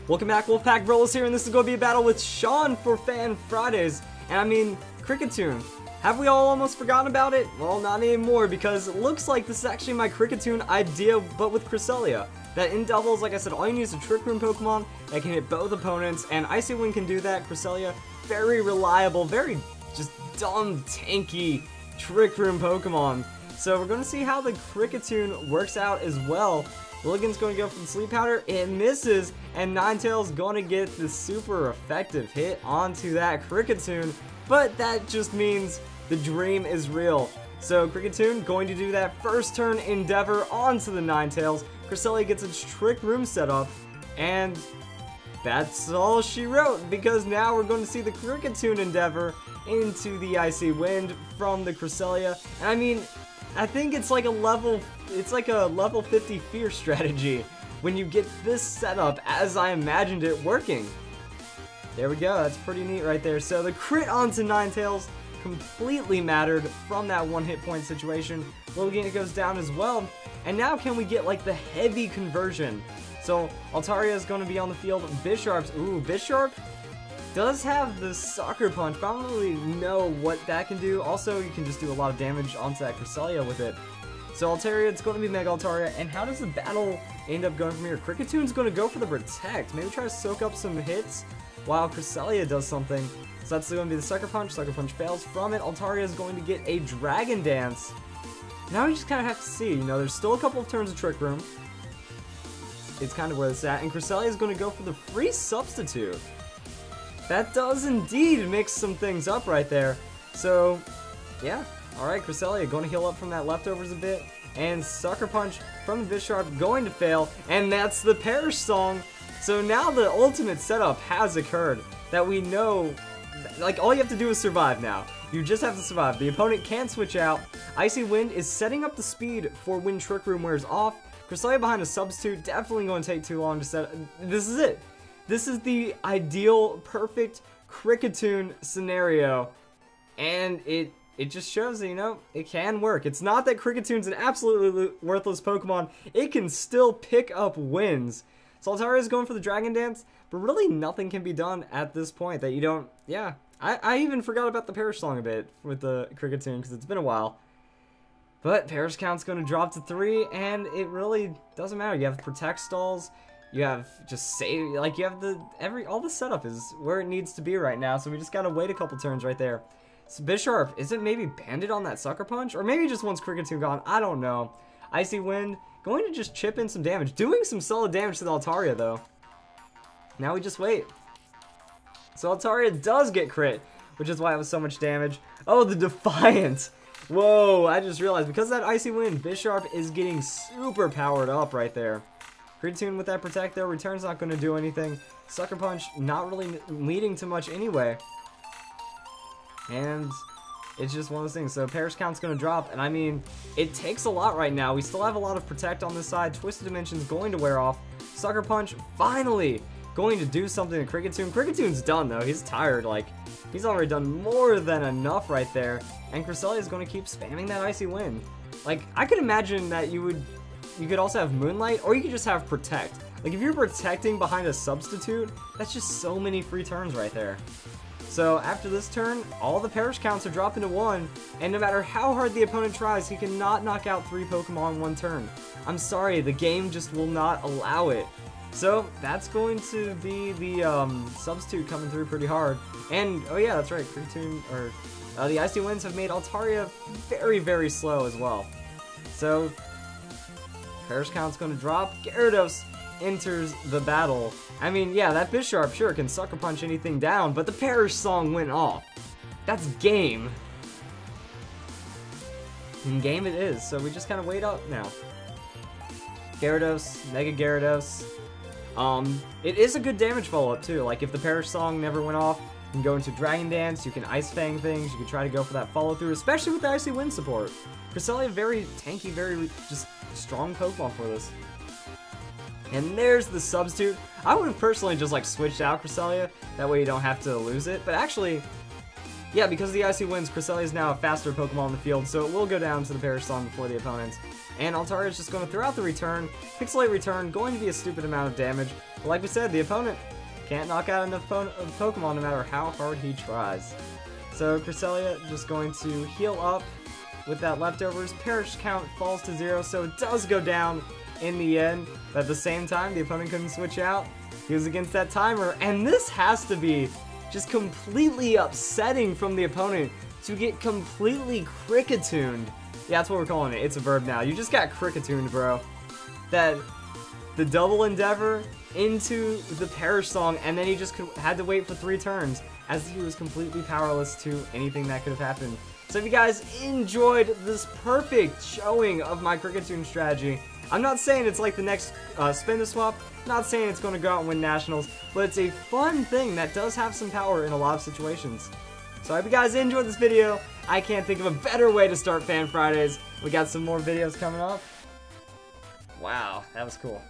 Welcome back, Wolfpack Rollers here, and this is going to be a battle with Sean for Fan Fridays. And I mean, Kricketune. Have we all almost forgotten about it? Well, not anymore, because it looks like this is actually my Kricketune idea, but with Cresselia. That in doubles, like I said, all you need is a Trick Room Pokemon that can hit both opponents, and Icy Wind can do that. Cresselia, very reliable, very just dumb, tanky Trick Room Pokemon. So we're going to see how the Kricketune works out as well. Lilligant's going to go for the Sleep Powder, it misses, and Ninetales going to get the super effective hit onto that Kricketune, but that just means the dream is real. So Kricketune going to do that first turn endeavor onto the Ninetales. Cresselia gets its Trick Room set up, and that's all she wrote, because now we're going to see the Kricketune endeavor into the Icy Wind from the Cresselia. And I mean, I think it's like a level 50 fear strategy when you get this setup as I imagined it working. There we go, that's pretty neat right there. So the crit onto Ninetales completely mattered from that one hit point situation. Lilligant goes down as well, and now can we get like the heavy conversion? So Altaria is going to be on the field. Bisharp's, ooh, Bisharp does have the Sucker Punch, but I don't really know what that can do. Also, you can just do a lot of damage onto that Cresselia with it. So Altaria, it's going to be Mega Altaria, and how does the battle end up going from here? Kricketune is going to go for the Protect, maybe try to soak up some hits while Cresselia does something. So that's going to be the Sucker Punch fails. From it, Altaria is going to get a Dragon Dance. Now we just kind of have to see, you know, there's still a couple of turns of Trick Room. It's kind of where it's at, and Cresselia is going to go for the free Substitute. That does indeed mix some things up right there. So, yeah. Alright, Cresselia going to heal up from that leftovers a bit. And Sucker Punch from the Bisharp going to fail. And that's the Perish Song. So now the ultimate setup has occurred. That we know, like, all you have to do is survive now. You just have to survive. The opponent can't switch out. Icy Wind is setting up the speed for when Trick Room wears off. Cresselia behind a Substitute, definitely going to take too long to set. This is it. This is the ideal, perfect Kricketune scenario, and it just shows that, you know, it can work. It's not that Krickatune's an absolutely worthless Pokemon. It can still pick up wins. So Altaria is going for the Dragon Dance, but really nothing can be done at this point that you don't, yeah. I even forgot about the Perish Song a bit with the Kricketune because it's been a while. But Perish Count's going to drop to 3, and it really doesn't matter. You have Protect Stalls. You have just save, like you have all the setup is where it needs to be right now, so we just gotta wait a couple turns right there. So Bisharp, is it maybe banded on that Sucker Punch? Or maybe just once Kricketune gone, I don't know. Icy Wind, going to just chip in some damage, doing some solid damage to the Altaria though. Now we just wait. So Altaria does get crit, which is why it was so much damage. Oh, the Defiant! Whoa, I just realized, because of that Icy Wind, Bisharp is getting super powered up right there. Kricketune with that Protect though, Return's not going to do anything. Sucker Punch not really leading to much anyway. And it's just one of those things. So Perish Count's going to drop, and I mean, it takes a lot right now. We still have a lot of Protect on this side. Twisted Dimension's going to wear off. Sucker Punch finally going to do something to Kricketune. Kricketune's done though. He's tired. Like, he's already done more than enough right there. And Cresselia is going to keep spamming that Icy Wind. Like, I could imagine that you could also have Moonlight, or you could just have Protect. Like, if you're protecting behind a Substitute, that's just so many free turns right there. So, after this turn, all the Perish Counts are dropped into 1, and no matter how hard the opponent tries, he cannot knock out 3 Pokemon in 1 turn. I'm sorry, the game just will not allow it. So, that's going to be the Substitute coming through pretty hard. And, oh yeah, that's right, Kricketune, or the Icy Winds have made Altaria very, very slow as well. So, Perish Count's going to drop. Gyarados enters the battle. I mean, yeah, that Bisharp sure can Sucker Punch anything down, but the Perish Song went off. That's game. And game it is, so we just kind of wait up now. Gyarados, Mega Gyarados. It is a good damage follow-up too. Like, if the Perish Song never went off, you can go into Dragon Dance, you can Ice Fang things, you can try to go for that follow-through, especially with the Icy Wind support. Cresselia, very tanky, very just strong Pokemon for this. And there's the Substitute. I would have personally just like switched out Cresselia, that way you don't have to lose it. But actually, yeah, because of the Icy Winds, Cresselia is now a faster Pokemon on the field, so it will go down to the Perish Song before the opponents. and Altaria is just going to throw out the return. Pixelate return, going to be a stupid amount of damage. But like we said, the opponent can't knock out enough Pokemon no matter how hard he tries. So Cresselia just going to heal up with that leftovers. Perish count falls to 0, so it does go down in the end. But at the same time, the opponent couldn't switch out. He was against that timer, and this has to be just completely upsetting from the opponent to get completely Kricketuned. Yeah, that's what we're calling it. It's a verb now. You just got Kricketuned, bro. That the double endeavor into the Perish song, and then he just had to wait for 3 turns as he was completely powerless to anything that could have happened. So if you guys enjoyed this perfect showing of my Kricketune strategy, I'm not saying it's like the next spin to swap, not saying it's going to go out and win nationals, but it's a fun thing that does have some power in a lot of situations. So I hope you guys enjoyed this video. I can't think of a better way to start Fan Fridays. We got some more videos coming up. Wow, that was cool.